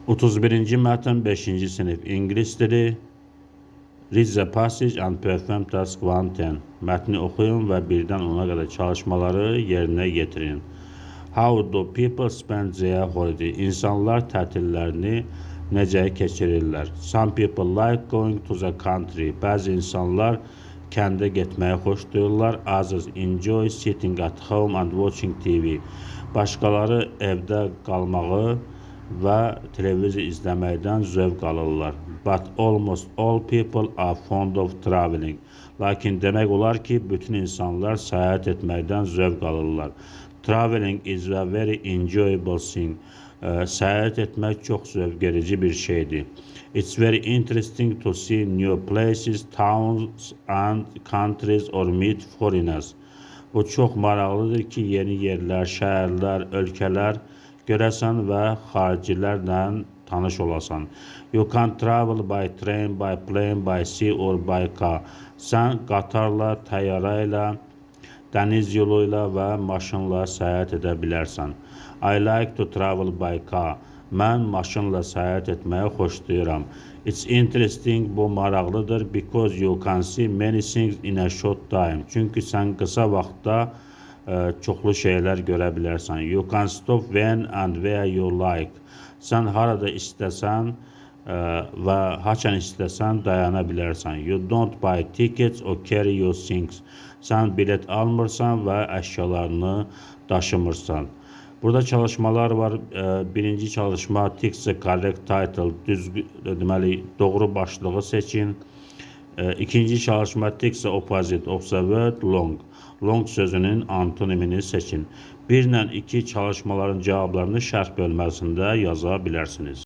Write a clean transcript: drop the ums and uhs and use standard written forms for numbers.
31-ci mətn 5-ci sinif İngilis dili. Read the passage and perform task 110. Mətni oxuyun və 1-dən 10-a qədər çalışmaları yerinə yetirin. How do people spend their holiday? İnsanlar tətillərini necə keçirirlər? Some people like going to the country. Bəzi insanlar kəndə getməyi xoşlayırlar. Others enjoy sitting at home and watching TV. Başqaları evdə qalmağı və televiziya izləməkdən zövq alırlar. But almost all people are fond of traveling. Lakin demək olar ki, bütün insanlar səyahət etməkdən zövq alırlar. Traveling is a very enjoyable thing. Səyahət etmək çox zövqverici bir şeydir. It's very interesting to see new places, towns and countries or meet foreigners. Bu çox maraqlıdır ki, yeni yerlər, şəhərlər, ölkələr görəsən və xaricilərlə tanış olasan. You can travel by train, by plane, by sea or by car. Sən qatarla, təyyarəylə, dəniz yoluyla və maşınla səyahət edə bilərsən. I like to travel by car. Mən maşınla səyahət etməyi xoşlayıram. It's interesting, bu maraqlıdır, because you can see many things in a short time. Çünki sən qısa vaxtda çoxlu şeylər görə bilərsən. You can stop when and where you like. Sən harada istəsən və haçan istəsən dayana bilərsən. You don't buy tickets or carry your things. Sən bilet almırsan və əşyalarını daşımırsan. Burada çalışmalar var. Birinci çalışma tick the correct title, deməli doğru başlığı seçin. İkinci çalışma tick the opposite of the word long. Long sözünün antonimini seçin. 1 ilə 2 çalışmaların cavablarını şərh bölməsində yaza bilərsiniz.